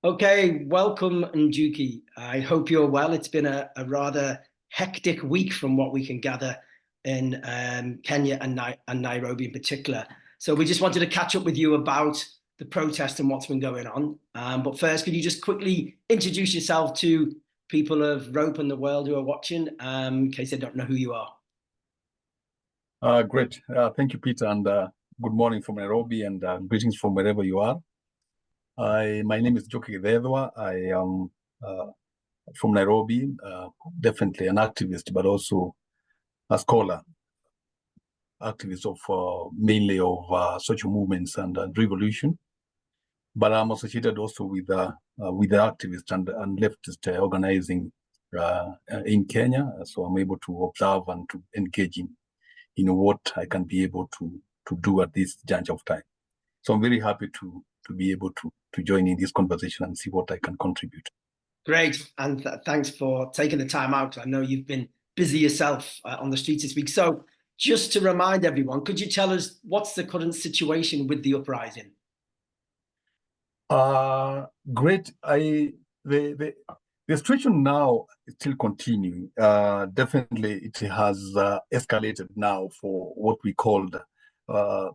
Okay, welcome, Njuki. I hope you're well. It's been a rather hectic week from what we can gather in Kenya and Nairobi in particular. So we just wanted to catch up with you about the protest and what's been going on. But first, could you just quickly introduce yourself to people of ROAPE and the world who are watching, in case they don't know who you are? Great. Thank you, Peter, and good morning from Nairobi, and greetings from wherever you are. My name is Njuki Githethwa. I am from Nairobi, definitely an activist, but also a scholar, activist of mainly of social movements and revolution. But I'm associated also with the activist and leftist organizing in Kenya. So I'm able to observe and to engage in what I can be able to do at this juncture of time. So I'm very happy to be able to join in this conversation and see what I can contribute. Great, and thanks for taking the time out. I know you've been busy yourself on the streets this week. So just to remind everyone, could you tell us what's the current situation with the uprising? Great. The situation now is still continuing. Definitely, it has escalated now for what we called a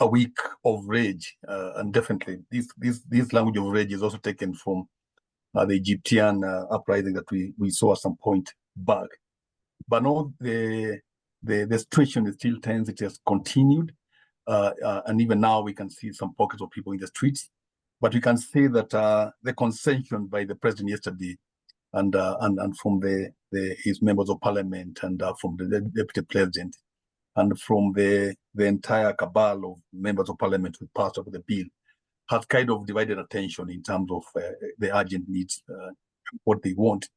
week of rage, and definitely this language of rage is also taken from the Egyptian uprising that we saw at some point back. But now the situation is still tense. It has continued, and even now we can see some pockets of people in the streets. But we can say that the concession by the president yesterday, and from his members of parliament, and from the deputy president, and from the entire cabal of members of parliament who passed over the bill, has kind of divided attention in terms of the urgent needs, what they want.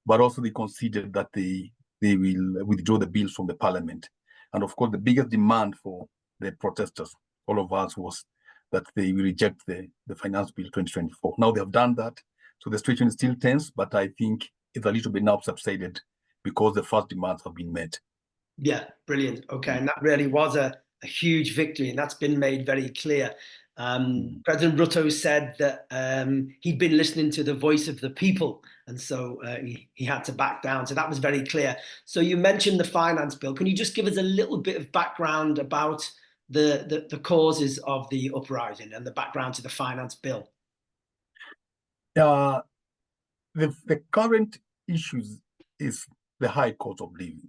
But also they conceded that they will withdraw the bill from the parliament. And of course, the biggest demand for the protesters, all of us, was that they will reject the finance bill 2024. Now they have done that. So the situation is still tense, but I think it's a little bit now subsided because the first demands have been met. Yeah, brilliant. Okay, and that really was a huge victory, and that's been made very clear. President Ruto said that he'd been listening to the voice of the people, and so he had to back down. So that was very clear. So you mentioned the finance bill. Can you just give us a little bit of background about the causes of the uprising and the background to the finance bill? The current issues is the high cost of living.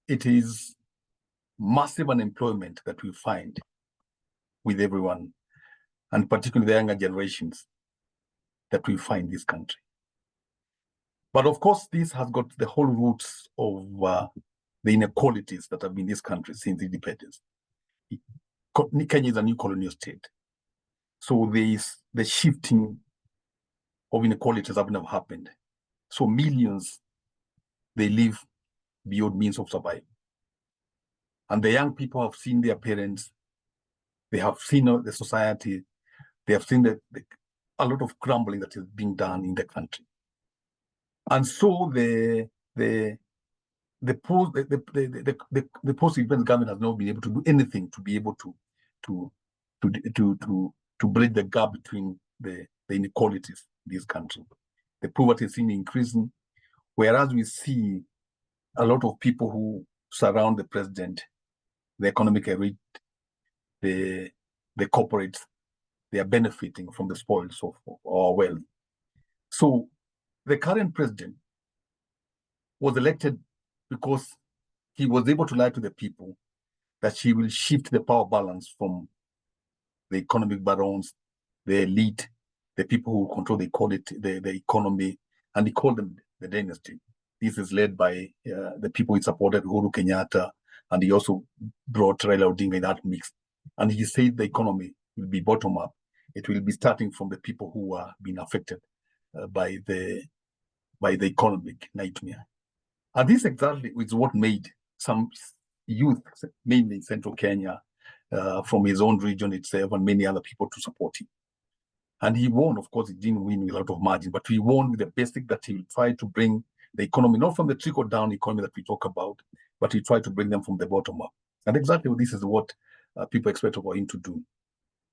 It is massive unemployment that we find with everyone, and particularly the younger generations that we find in this country. But of course, this has got the whole roots of the inequalities that have been in this country since independence. Kenya is a new colonial state. So the shifting of inequalities have never happened. So millions, they live beyond means of survival. And the young people have seen their parents, they have seen the society, they have seen a lot of crumbling that is being done in the country. And so the post-independence government has not been able to do anything to be able to bridge the gap between the inequalities in this country. The poverty is seen increasing, whereas we see a lot of people who surround the president, the economic elite, the corporates, they are benefiting from the spoils of our wealth. So the current president was elected because he was able to lie to the people that she will shift the power balance from the economic barons, the elite, the people who control the economy, and he called them the dynasty. This is led by the people he supported, Uhuru Kenyatta, and he also brought Raila Odinga in that mix. And he said the economy will be bottom up. It will be starting from the people who are being affected by the economic nightmare. And this exactly is what made some youth, mainly in central Kenya, from his own region itself, and many other people to support him. And he won. Of course, he didn't win with a lot of margin, but he won with the basic that he will try to bring the economy, not from the trickle-down economy that we talk about, but he tried to bring them from the bottom up. And exactly this is what people expect of him to do.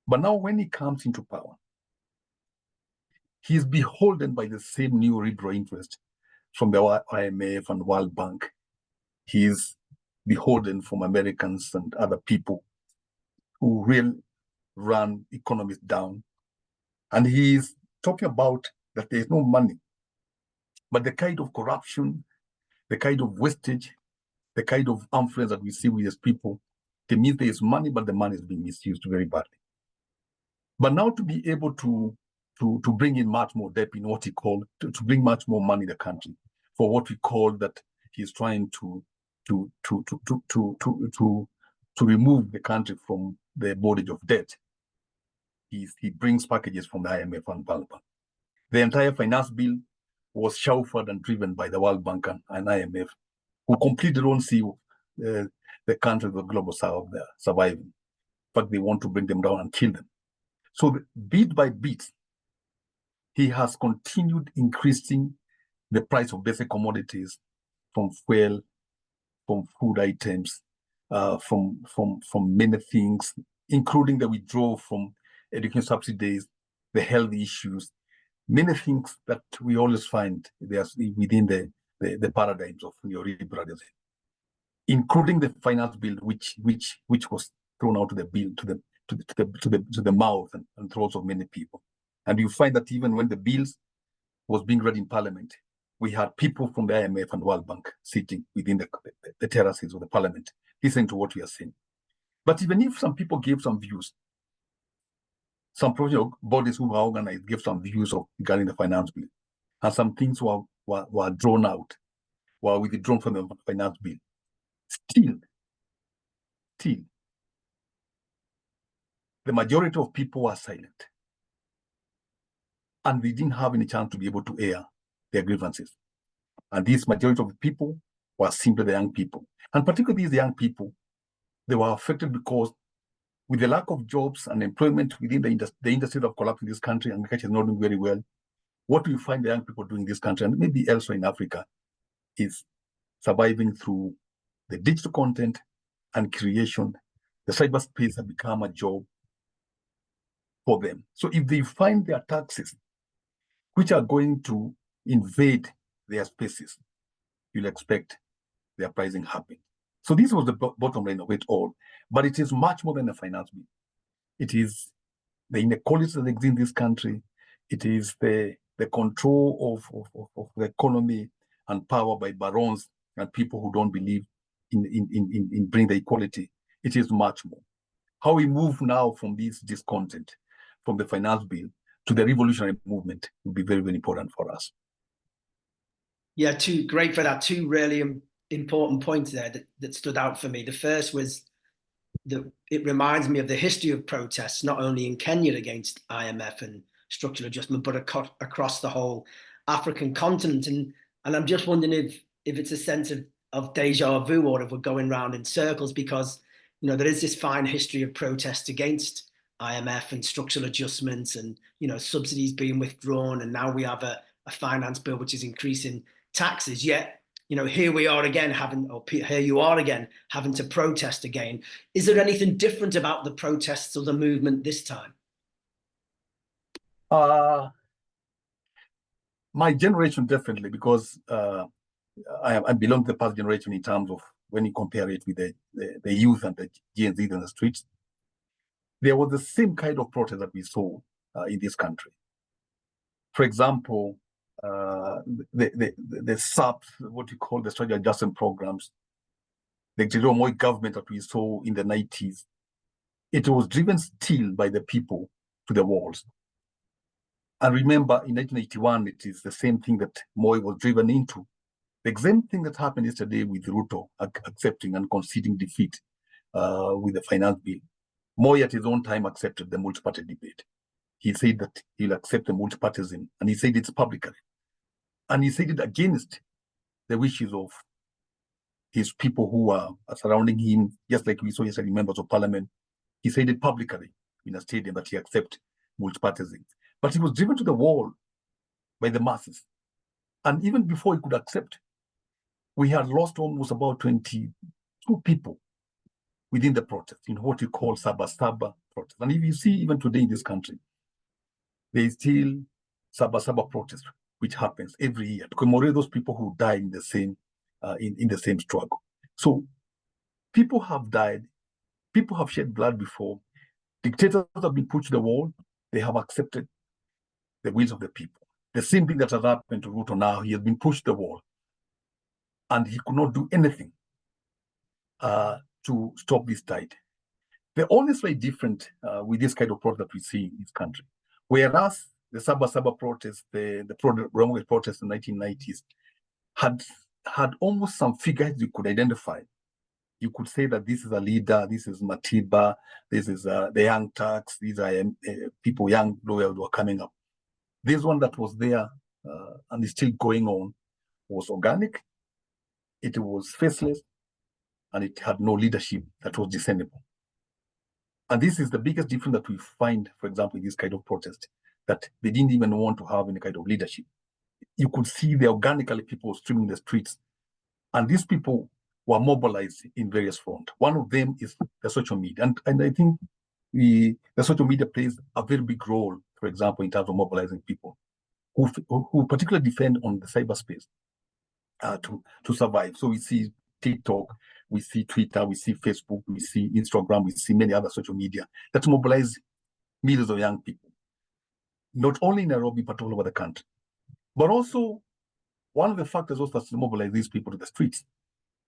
But now when he comes into power, He is beholden by the same neoliberal interest from the IMF and World Bank. He is beholden from Americans and other people who really run economies down. And he is talking about that there is no money, but the kind of corruption, the kind of wastage, the kind of influence that we see with these people, it means there is money, but the money is being misused very badly. But now to be able to bring in much more debt in what he called, to bring much more money in the country for what we call that he's trying to remove the country from the bondage of debt. He brings packages from the IMF and World Bank. The entire finance bill was chauffeured and driven by the World Bank and IMF, who completely don't see the countries of the global south there surviving. In fact, they want to bring them down and kill them. So bit by bit, he has continued increasing the price of basic commodities, from fuel, from food items, from many things, including the withdrawal from education subsidies, the health issues, many things that we always find within the paradigms of neoliberalism, including the finance bill, which was thrown out to the bill to the mouth and throats of many people. And you find that even when the bills was being read in Parliament, we had people from the IMF and World Bank sitting within the terraces of the Parliament, listening to what we are saying. But even if some people gave some views, some professional bodies who were organized gave some views regarding the finance bill, and some things were drawn out, were withdrawn from the finance bill. Still, the majority of people were silent, and they didn't have any chance to be able to air their grievances. And this majority of the people were simply the young people. And particularly these young people, they were affected because with the lack of jobs and employment within the industry that have collapsed in this country, and agriculture is not doing very well, what do you find the young people doing in this country, and maybe elsewhere in Africa, is surviving through the digital content and creation. The cyberspace has become a job for them. So if they find their taxes, which are going to invade their spaces, you'll expect the uprising happen. So this was the bottom line of it all. But it is much more than a finance bill. It is the inequalities that exist in this country. It is the control of the economy and power by barons and people who don't believe in bringing the equality. It is much more. How we move now from this discontent, from the finance bill to the revolutionary movement, will be very, very important for us. Yeah, great for that. Two really important points there that stood out for me. The first was that it reminds me of the history of protests, not only in Kenya against IMF and structural adjustment, but across the whole African continent. And I'm just wondering if it's a sense of deja vu, or if we're going round in circles, because there is this fine history of protests against IMF and structural adjustments, and subsidies being withdrawn, and now we have a finance bill which is increasing taxes. Yet here we are again here you are again having to protest again. Is there anything different about the protests or the movement this time? My generation, definitely, because I belong to the past generation in terms of when you compare it with the youth and the Gen Z in the streets. There was the same kind of protest that we saw in this country. For example, the SAP, what you call the structural adjustment programs, the Jerome Moi government that we saw in the 90s, it was driven still by the people to the walls. And remember, in 1981, it is the same thing that Moi was driven into. The same thing that happened yesterday with Ruto accepting and conceding defeat with the finance bill. Moi at his own time accepted the multi-party debate. He said that he'll accept the multi-partyism, and he said it's publicly. And he said it against the wishes of his people who are surrounding him, just like we saw yesterday, members of parliament. He said it publicly in a stadium that he accepts multi-partyism. But he was driven to the wall by the masses. And even before he could accept, we had lost almost about 22 people within the protest, in what you call Saba protest. And if you see even today in this country, there is still Sabasaba protest, which happens every year to commemorate those people who died in the same struggle. So people have died, people have shed blood before. Dictators have been pushed to the wall. They have accepted the wills of the people. The same thing that has happened to Ruto now. He has been pushed to the wall, and he could not do anything to stop this tide. The only slight different with this kind of protest that we see in this country, whereas the Sabasaba protest, the protest in the 1990s, had almost some figures you could identify. You could say that this is a leader, this is Matiba, this is the young Turks, these are people, young lawyers who are coming up. This one that was there and is still going on was organic, it was faceless, and it had no leadership that was discernible. And this is the biggest difference that we find, for example, in this kind of protest, that they didn't even want to have any kind of leadership. You could see the organically people streaming the streets, and these people were mobilized in various fronts. One of them is the social media. And I think the social media plays a very big role, for example, in terms of mobilizing people who particularly defend on the cyberspace to survive. So we see TikTok, we see Twitter, we see Facebook, we see Instagram, we see many other social media that mobilize millions of young people, not only in Nairobi, but all over the country. But also, one of the factors also that mobilize these people to the streets,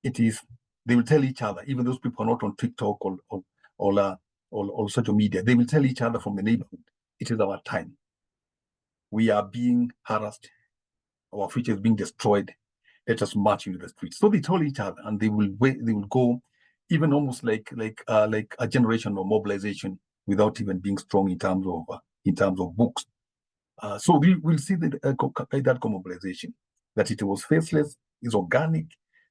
it is they will tell each other, even those people are not on TikTok or social media, they will tell each other from the neighborhood, it is our time. We are being harassed, our future is being destroyed. Let us march into the streets. So they told each other, and they will go, even almost like a generation of mobilization without even being strong in terms of books. So we'll see that mobilization, that it was faceless, is organic,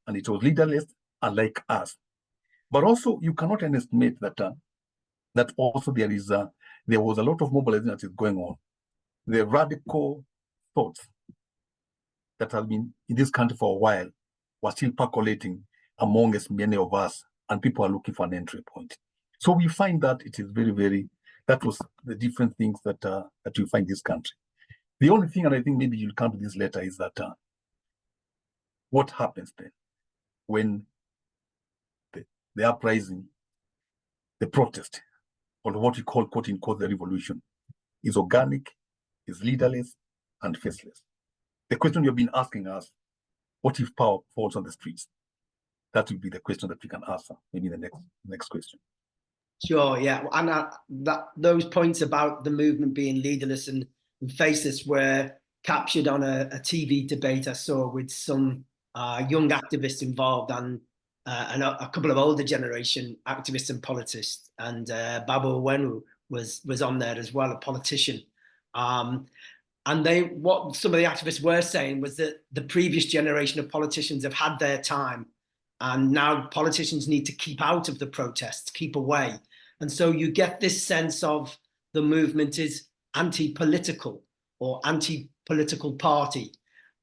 and it was leaderless, unlike us. But also, you cannot underestimate that also there was a lot of mobilization that is going on. The radical thoughts that have been in this country for a while were still percolating amongst many of us, and people are looking for an entry point. So we find that it is very, very, that was the different things that you find in this country. The only thing, and I think maybe you'll come to this later, is that what happens then when the uprising, the protest, or what we call, quote unquote, the revolution, is organic, is leaderless, and faceless. The question you've been asking us, what if power falls on the streets? That will be the question that we can answer, maybe the next question. Sure, yeah. And those points about the movement being leaderless and faceless were captured on a TV debate I saw with some young activists involved and a couple of older generation activists and politicians. And Babu Owenu was on there as well, a politician. And what some of the activists were saying was that the previous generation of politicians have had their time, and now politicians need to keep out of the protests, keep away. And so you get this sense of the movement is anti-political or anti-political party.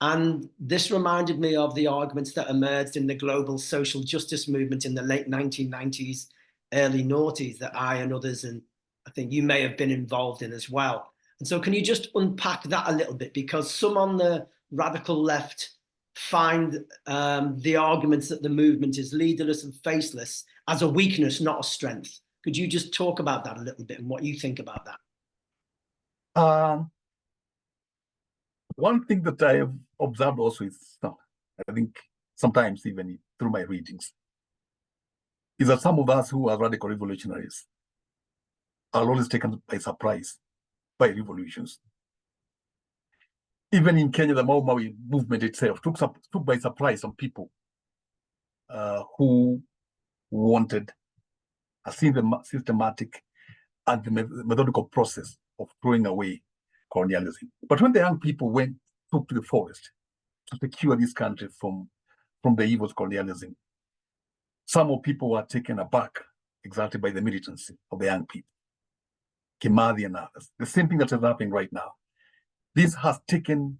And this reminded me of the arguments that emerged in the global social justice movement in the late 1990s, early noughties that I and others, and I think you may have been involved in as well. And so can you just unpack that a little bit? Because some on the radical left find the arguments that the movement is leaderless and faceless as a weakness, not a strength. Could you just talk about that a little bit and what you think about that? One thing that I have observed also is, I think sometimes even through my readings, is that some of us who are radical revolutionaries are always taken by surprise by revolutions. Even in Kenya, the Mau Maui movement itself took by surprise some people who wanted a systematic and methodical process of throwing away colonialism. But when the young people took to the forest to secure this country from the evils of colonialism, some of people were taken aback exactly by the militancy of the young people. Kimathi and others. The same thing that is happening right now. This has taken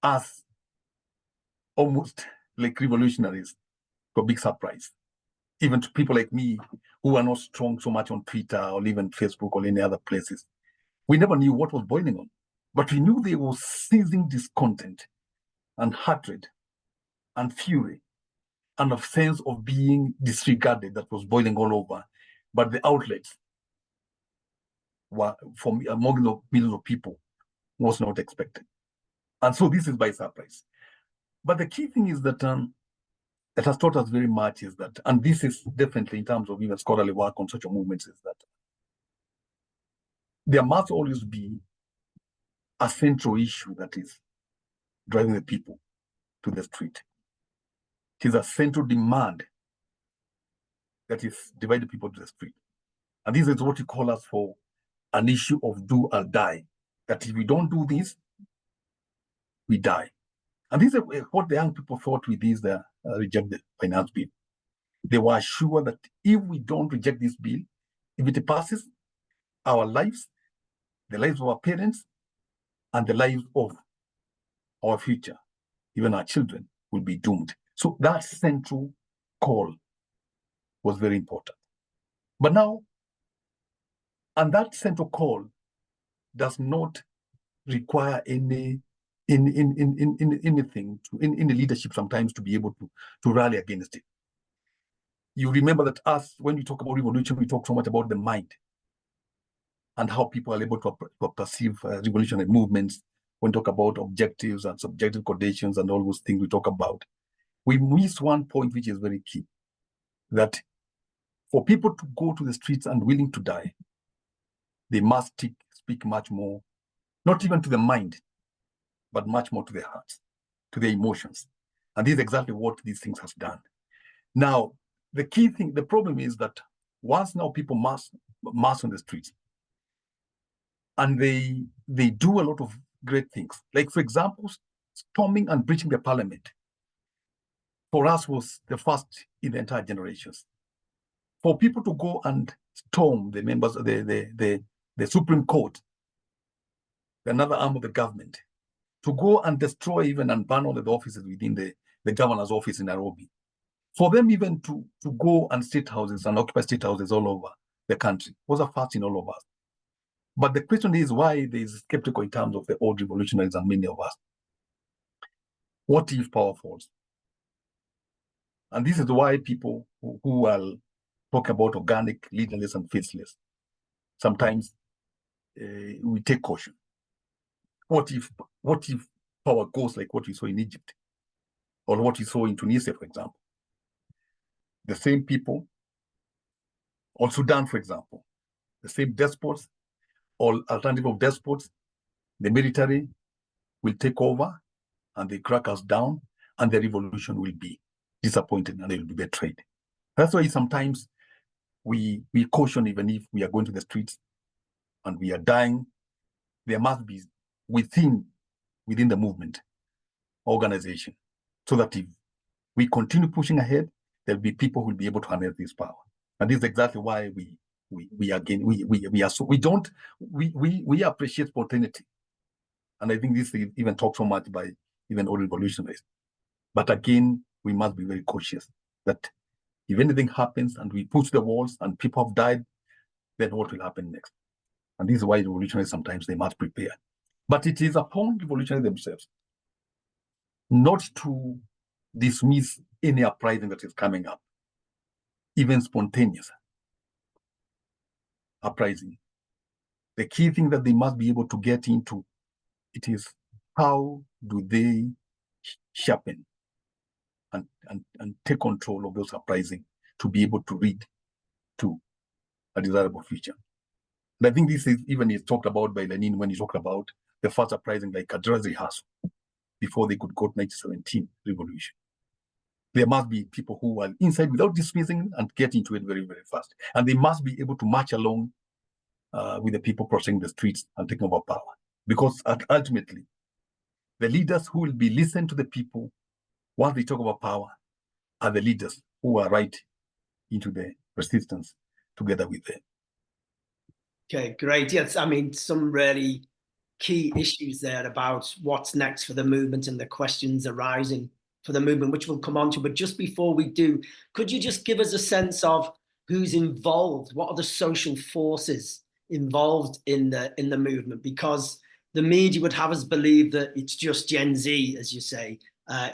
us almost like revolutionaries to a big surprise. Even to people like me who are not strong so much on Twitter or even Facebook or any other places. We never knew what was boiling on. But we knew there was seething discontent and hatred and fury and a sense of being disregarded that was boiling all over. But the outlets were, from among the millions of people, was not expected. And so this is by surprise. But the key thing is that that has taught us very much is that, and this is definitely in terms of even scholarly work on social movements, is that there must always be a central issue that is driving the people to the street. It is a central demand that is dividing people to the street. And this is what you call us for an issue of do or die. That if we don't do this, we die. And this is what the young people thought with this rejected finance bill. They were sure that if we don't reject this bill, if it passes, our lives, the lives of our parents, and the lives of our future, even our children, will be doomed. So that central call was very important. But now, and that central call does not require any anything in the leadership sometimes to be able to rally against it. You remember that us, when we talk about revolution, we talk so much about the mind and how people are able to perceive revolutionary movements. When we talk about objectives and subjective conditions and all those things we talk about, we miss one point which is very key, that for people to go to the streets and willing to die, they must speak much more, not even to the mind, but much more to their hearts, to their emotions. And this is exactly what these things has done. Now, the key thing, the problem is that once now people mass on the streets, and they do a lot of great things. Like, for example, storming and breaching the parliament, for us was the first in the entire generations. For people to go and storm the members of the Supreme Court, another arm of the government, to go and destroy even and burn all the offices within the governor's office in Nairobi, for them even to go and state houses and occupy state houses all over the country was a first in all of us. But the question is why there is skeptical in terms of the old revolutionaries and many of us. What if power falls? And this is why people who are talking about organic, leaderless, and faceless, sometimes we take caution. What if power goes like what we saw in Egypt, or what we saw in Tunisia, for example? The same people, or Sudan, for example, the same despots, or alternative of despots, the military will take over and they crack us down, and the revolution will be disappointed and they will be betrayed. That's why sometimes we caution, even if we are going to the streets and we are dying, there must be within the movement, organization, so that if we continue pushing ahead, there'll be people who will be able to harness this power. And this is exactly why we appreciate spontaneity. And I think this is even talked so much by even old revolutionaries. But again, we must be very cautious that if anything happens and we push the walls and people have died, then what will happen next? And this is why revolutionaries sometimes they must prepare. But it is upon revolutionaries themselves not to dismiss any uprising that is coming up, even spontaneous uprising. The key thing that they must be able to get into, it is how do they sharpen and take control of those uprising to be able to lead to a desirable future. And I think this is even is talked about by Lenin when he talked about the first uprising like a dress rehearsal before they could go to 1917 revolution. There must be people who are inside without dismissing and get into it very, very fast. And they must be able to march along with the people crossing the streets and taking over power. Because ultimately, the leaders who will be listened to the people once they talk about power are the leaders who are right into the resistance together with them. Okay, great. Yes, I mean, some really key issues there about what's next for the movement and the questions arising for the movement, which we'll come on to. But just before we do, could you just give us a sense of who's involved? What are the social forces involved in the movement? Because the media would have us believe that it's just Gen Z, as you say.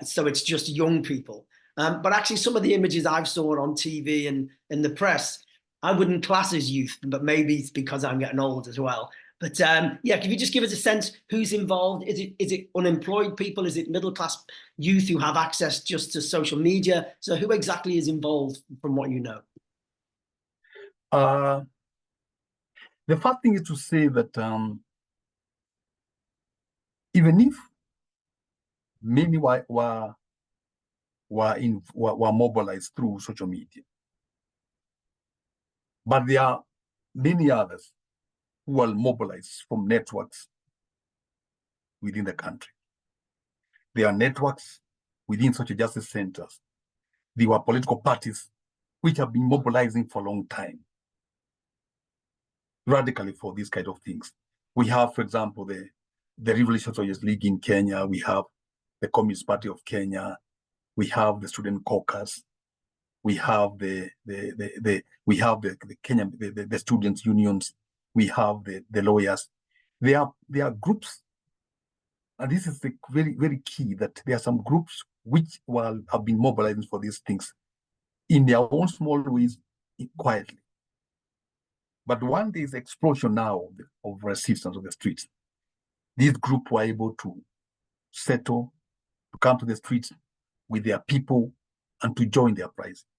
So it's just young people. But actually, some of the images I've saw on TV and in the press, I wouldn't class as youth, but maybe it's because I'm getting old as well. But yeah, can you just give us a sense who's involved? Is it unemployed people? Is it middle class youth who have access just to social media? So who exactly is involved from what you know? The first thing is to say that even if many were mobilized through social media, but there are many others who are mobilized from networks within the country. There are networks within social justice centers. There were political parties which have been mobilizing for a long time, radically for these kind of things. We have, for example, the Revolutionary Soldiers League in Kenya. We have the Communist Party of Kenya. We have the Student Caucus. We have the Kenya the students' unions. We have the lawyers. There are groups, and this is the very, very key, that there are some groups which have been mobilizing for these things in their own small ways, quietly. But when there is explosion now of resistance on the streets, this group were able to settle, to come to the streets with their people and to join the uprising.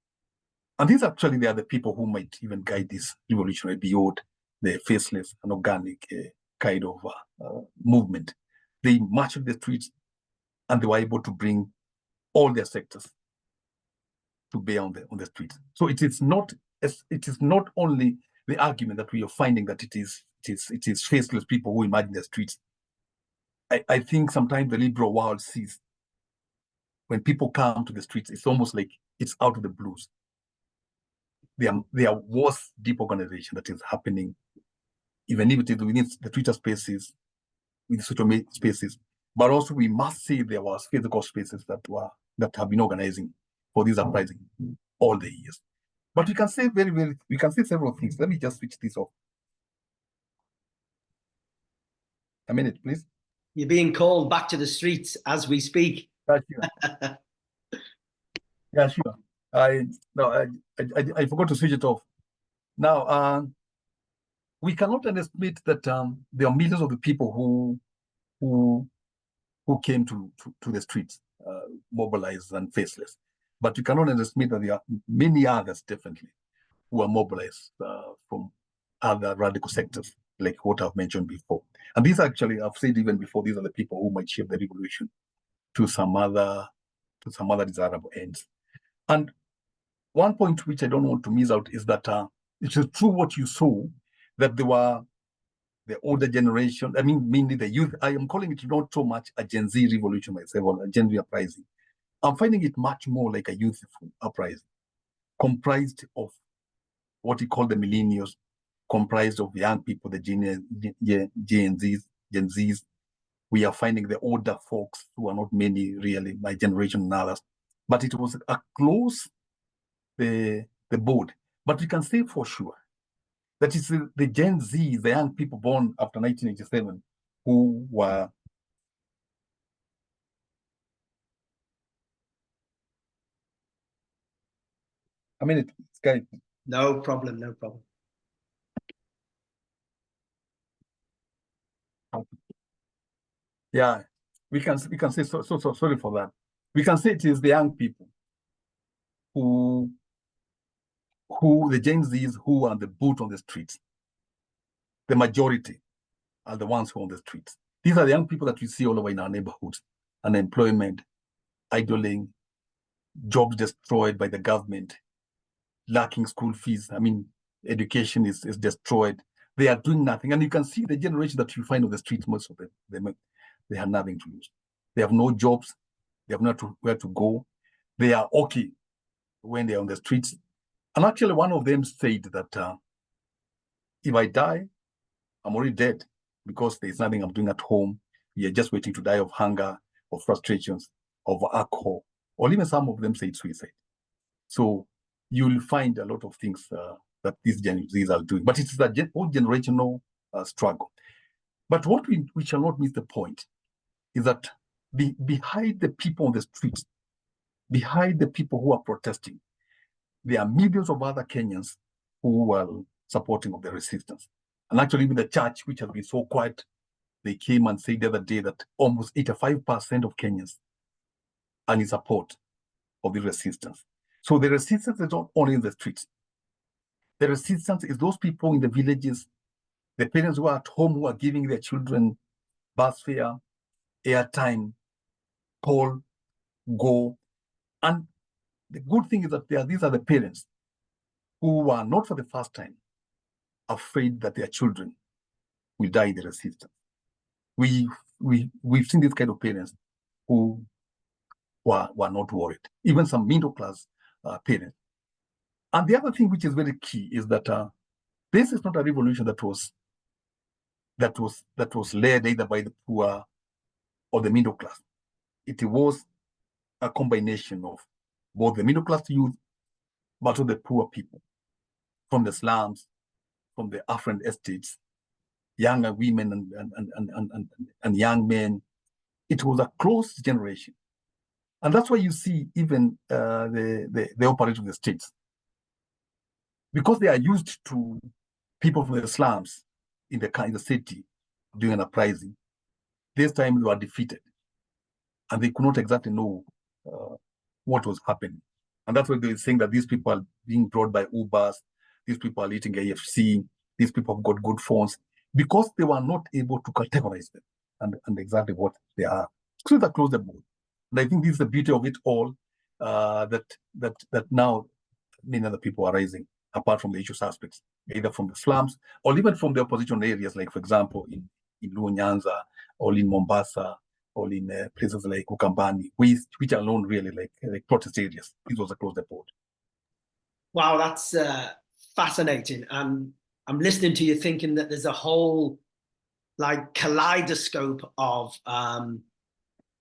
And these actually, they are the people who might even guide this revolutionary beyond the faceless and organic kind of movement. They marched the streets and they were able to bring all their sectors to bear on the streets. So it is not only the argument that we are finding that it is faceless people who emerge in the streets. I think sometimes the liberal world sees when people come to the streets, it's almost like it's out of the blues. There was deep organization that is happening, even if it is within the Twitter spaces, with social media spaces, but also we must say there was physical spaces that have been organizing for this uprising all the years. But we can say we can say several things. Let me just switch this off. A minute, please. You're being called back to the streets as we speak. Yeah, sure. Yeah, sure. I forgot to switch it off. Now, we cannot underestimate that there are millions of the people who came to the streets, mobilized and faceless. But we cannot underestimate that there are many others, definitely, who are mobilized from other radical sectors, like what I've mentioned before. And these actually, I've said even before, these are the people who might shape the revolution to some other desirable ends. And one point which I don't want to miss out is that it is true what you saw, that there were the older generation, I mean, mainly the youth. I am calling it not so much a Gen Z revolution myself, or a Gen Z uprising. I'm finding it much more like a youthful uprising, comprised of what we call the millennials, comprised of young people, the Gen Zs. We are finding the older folks, who are not many really, my generation and others. But it was across the board. But we can say for sure that it's the Gen Z, the young people born after 1987, who were Skype. No problem, no problem. Yeah, we can say so sorry for that. We can say it is the young people who the Gen Zs who are the boot on the streets. The majority are the ones who are on the streets. These are the young people that we see all over in our neighborhoods. Unemployment, idling, jobs destroyed by the government, lacking school fees. I mean, education is destroyed. They are doing nothing. And you can see the generation that you find on the streets, most of them, they have nothing to lose. They have no jobs. They have nowhere to go. They are okay when they're on the streets. And actually, one of them said that if I die, I'm already dead, because there's nothing I'm doing at home. You're just waiting to die of hunger, of frustrations, of alcohol, or even some of them say suicide. So you'll find a lot of things that these Gen Zs are doing, but it's a whole generational struggle. But what we shall not miss the point is that behind the people on the streets, behind the people who are protesting, there are millions of other Kenyans who are supporting of the resistance. And actually, even the church, which has been so quiet, they came and said the other day that almost 85% of Kenyans are in support of the resistance. So the resistance is not only in the streets. The resistance is those people in the villages, the parents who are at home who are giving their children bus fare, airtime, call, go. And the good thing is that these are the parents who are not for the first time afraid that their children will die in the resistance. We've seen this kind of parents who were not worried, even some middle class parents. And the other thing which is very key is that this is not a revolution that was led either by the poor or the middle class. It was a combination of both the middle class youth, but also the poor people from the slums, from the affluent estates, younger women and young men. It was a closed generation. And that's why you see even the operation of the states, because they are used to people from the slums in the city doing an uprising. This time they were defeated, and they could not exactly know what was happening. And that's why they're saying that these people are being brought by Ubers, these people are eating AFC, these people have got good phones, because they were not able to categorize them and exactly what they are. So they close the board. And I think this is the beauty of it all, that now many other people are rising, apart from the issue suspects, either from the slums or even from the opposition areas, like, for example, in Luo Nyanza or in Mombasa or in places like Ukambani, which are known really like protest areas. This was across the board. Wow, that's fascinating. I'm listening to you thinking that there's a whole like kaleidoscope of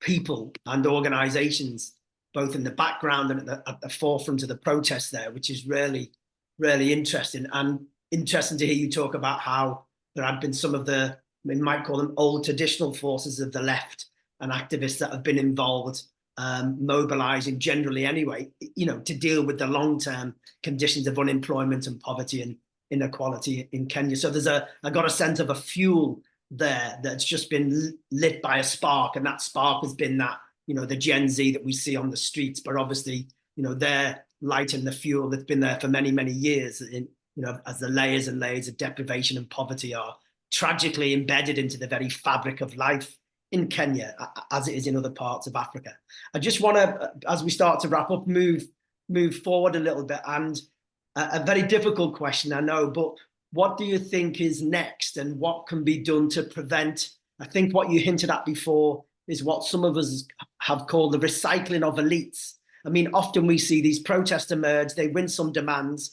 people and organizations, both in the background and at the forefront of the protest there, which is really, really interesting. And interesting to hear you talk about how there had been some of the, we might call them old traditional forces of the left and activists that have been involved, mobilizing generally anyway, to deal with the long-term conditions of unemployment and poverty and inequality in Kenya. So I got a sense of a fuel there that's just been lit by a spark, and that spark has been that, the Gen Z that we see on the streets, but obviously, they're lighting the fuel that's been there for many, many years, as the layers and layers of deprivation and poverty are tragically embedded into the very fabric of life in Kenya, as it is in other parts of Africa. I just want to, as we start to wrap up, move forward a little bit, and a very difficult question, I know, but what do you think is next, and what can be done to prevent? I think what you hinted at before is what some of us have called the recycling of elites. I mean, often we see these protests emerge, they win some demands,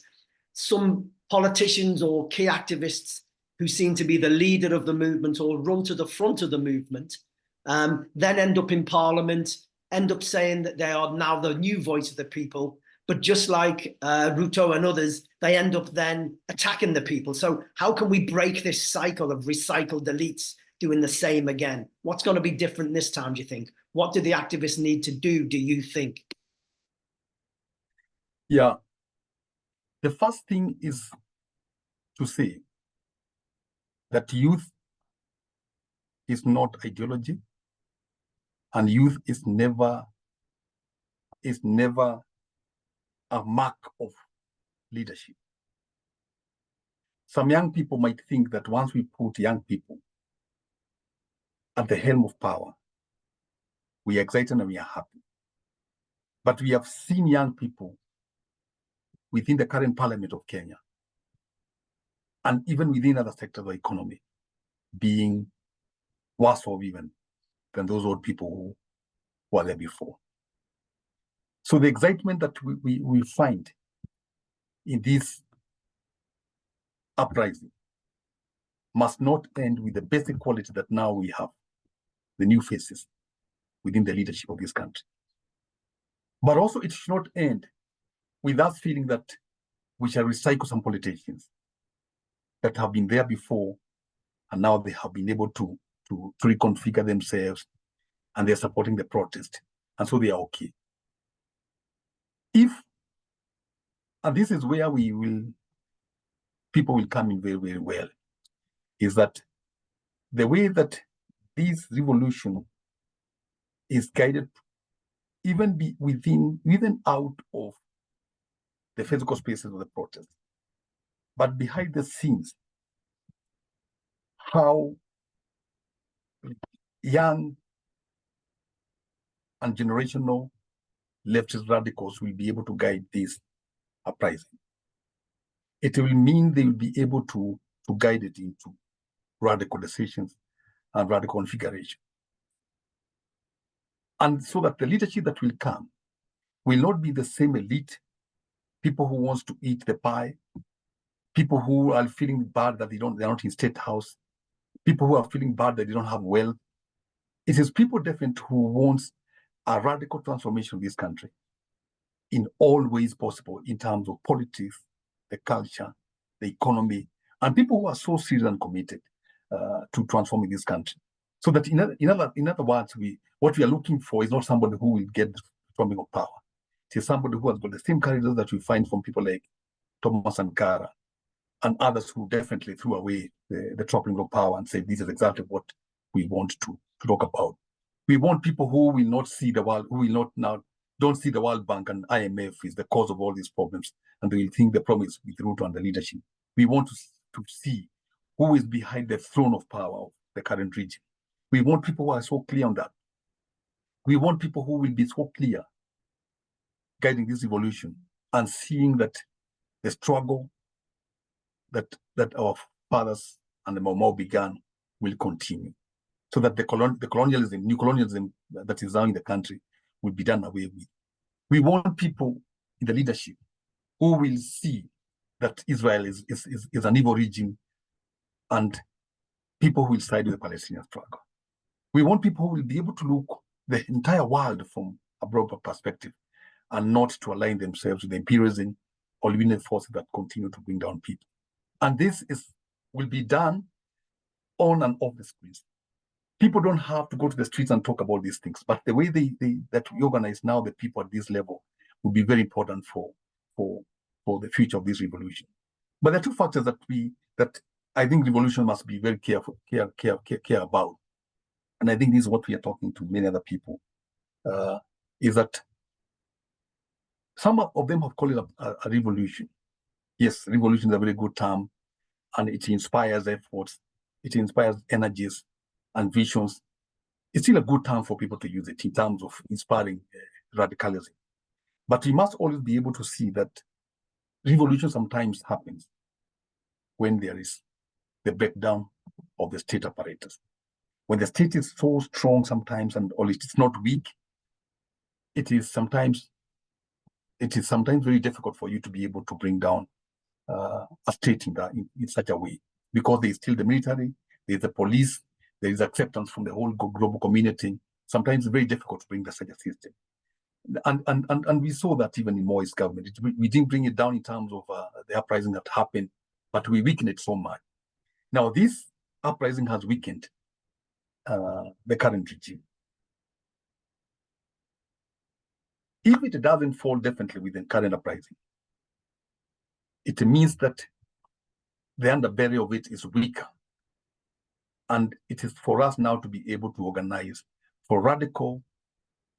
some politicians or key activists who seem to be the leader of the movement or run to the front of the movement, then end up in parliament, end up saying that they are now the new voice of the people. But just like Ruto and others, they end up then attacking the people. So how can we break this cycle of recycled elites doing the same again? What's going to be different this time, do you think? What do the activists need to do you think? Yeah. The first thing is to say that youth is not ideology, and youth is never a mark of leadership. Some young people might think that once we put young people at the helm of power, we are excited and we are happy. But we have seen young people within the current parliament of Kenya, and even within other sectors of the economy, being worse off even than those old people who were there before. So the excitement that we find in this uprising must not end with the basic quality that now we have, the new faces within the leadership of this country. But also it should not end with us feeling that we shall recycle some politicians that have been there before and now they have been able to reconfigure themselves, and they're supporting the protest, and so they are okay. And this is where people will come in very, very well, is that the way that this revolution is guided, even out of the physical spaces of the protest, but behind the scenes, how young and generational leftist radicals will be able to guide this uprising. It will mean they will be able to guide it into radical decisions and radical configuration. And so that the leadership that will come will not be the same elite, people who wants to eat the pie, people who are feeling bad that they're not in state house, people who are feeling bad that they don't have wealth. It is people different who wants a radical transformation of this country in all ways possible, in terms of politics, the culture, the economy, and people who are so serious and committed to transforming this country. So that in other words, what we are looking for is not somebody who will get the transforming of power. It is somebody who has got the same characters that we find from people like Thomas Sankara and others who definitely threw away the trampling of power and said, this is exactly what we want to talk about. We want people who will not see the world, who will not don't see the World Bank and IMF is the cause of all these problems, and they will think the problem is with Ruto and the leadership. We want to see who is behind the throne of power of the current regime. We want people who are so clear on that. We want people who will be so clear guiding this evolution and seeing that the struggle that our fathers and the Mau began will continue, so that the new colonialism that is now in the country will be done away with. We want people in the leadership who will see that Israel is an evil regime, and people who will side with the Palestinian struggle. We want people who will be able to look the entire world from a broader perspective and not to align themselves with the imperialism or limited forces that continue to bring down people. And this will be done on and off the screens. People don't have to go to the streets and talk about these things, but the way that we organize now the people at this level will be very important for the future of this revolution. But there are two factors that I think revolution must be very care about, and I think this is what we are talking to many other people, is that some of them have called it a revolution. Yes, revolution is a very good term, and it inspires efforts, it inspires energies and visions. It's still a good term for people to use it in terms of inspiring radicalism. But we must always be able to see that revolution sometimes happens when there is the breakdown of the state apparatus. When the state is so strong sometimes, and or it's not weak, it is sometimes very difficult for you to be able to bring down a state in such a way, because there is still the military, there is the police, there is acceptance from the whole global community. Sometimes it's very difficult to bring such a system. And we saw that even in Moi's government. We didn't bring it down in terms of the uprising that happened, but we weakened it so much. Now, this uprising has weakened the current regime. If it doesn't fall definitely with the current uprising, it means that the underbelly of it is weaker. And it is for us now to be able to organize for radical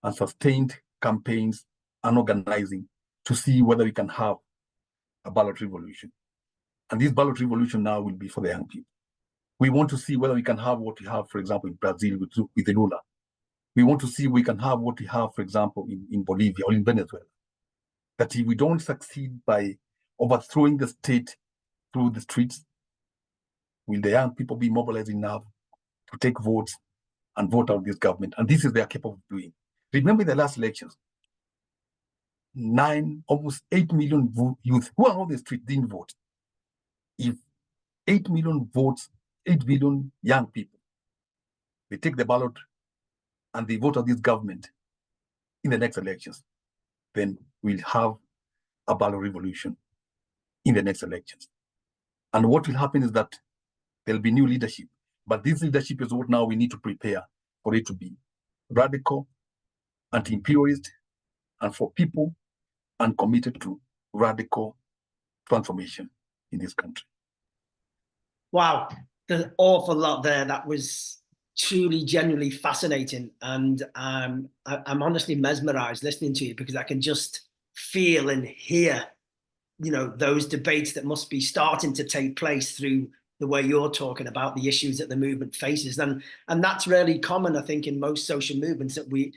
and sustained campaigns and organizing to see whether we can have a ballot revolution. And this ballot revolution now will be for the young people. We want to see whether we can have what we have, for example, in Brazil with Lula. We want to see if we can have what we have, for example, in Bolivia or in Venezuela. That if we don't succeed by overthrowing the state through the streets, will the young people be mobilized enough to take votes and vote out this government? And this is they are capable of doing. Remember in the last elections, almost 8 million youth who are on the street didn't vote. If 8 million votes, 8 billion young people, they take the ballot and they vote out this government in the next elections, then we'll have a ballot revolution in the next elections. And what will happen is that there'll be new leadership. But this leadership is what now we need to prepare for it to be radical, anti-imperialist, and for people and committed to radical transformation in this country. Wow, there's an awful lot there. That was truly, genuinely fascinating. And I'm honestly mesmerized listening to you, because I can just feel and hear, you know, those debates that must be starting to take place through the way you're talking about the issues that the movement faces. And that's really common, I think, in most social movements that we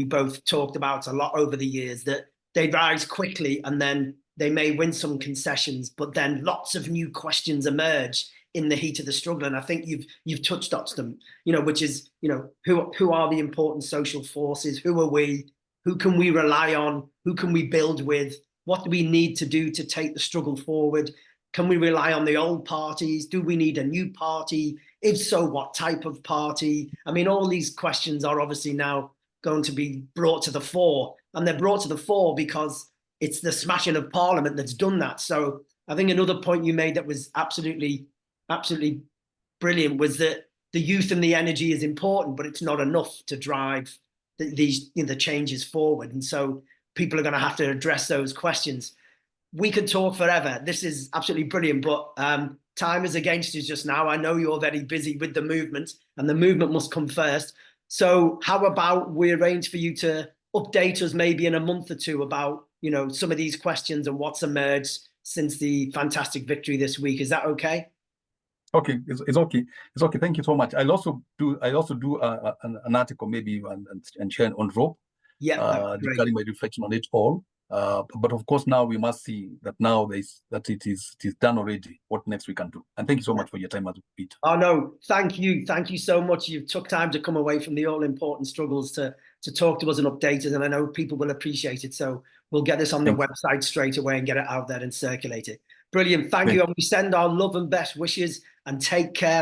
both talked about a lot over the years, that they rise quickly and then they may win some concessions, but then lots of new questions emerge in the heat of the struggle. And I think you've touched on them, you know, which is, you know, who are the important social forces? Who are we? Who can we rely on? Who can we build with? What do we need to do to take the struggle forward? Can we rely on the old parties? Do we need a new party? If so, what type of party? I mean, all these questions are obviously now going to be brought to the fore, and they're brought to the fore because it's the smashing of Parliament that's done that. So I think another point you made that was absolutely brilliant was that the youth and the energy is important, but it's not enough to drive these, you know, the changes forward. And so people are going to have to address those questions. We could talk forever. This is absolutely brilliant, but time is against us just now. I know you're very busy with the movement, and the movement must come first. So how about we arrange for you to update us maybe in a month or two about, you know, some of these questions and what's emerged since the fantastic victory this week? Is that okay? Okay, it's okay. It's okay. Thank you so much. I'll also do an article maybe and share on ROAPE. Yeah, regarding my reflection on it all. But of course, now we must see that now it is done already. What next we can do? And thank you so much for your time, Peter. Oh no, thank you so much. You took time to come away from the all important struggles to talk to us and update us, and I know people will appreciate it. So we'll get this on the website straight away and get it out there and circulate it. Brilliant, thank you. And we send our love and best wishes, and take care.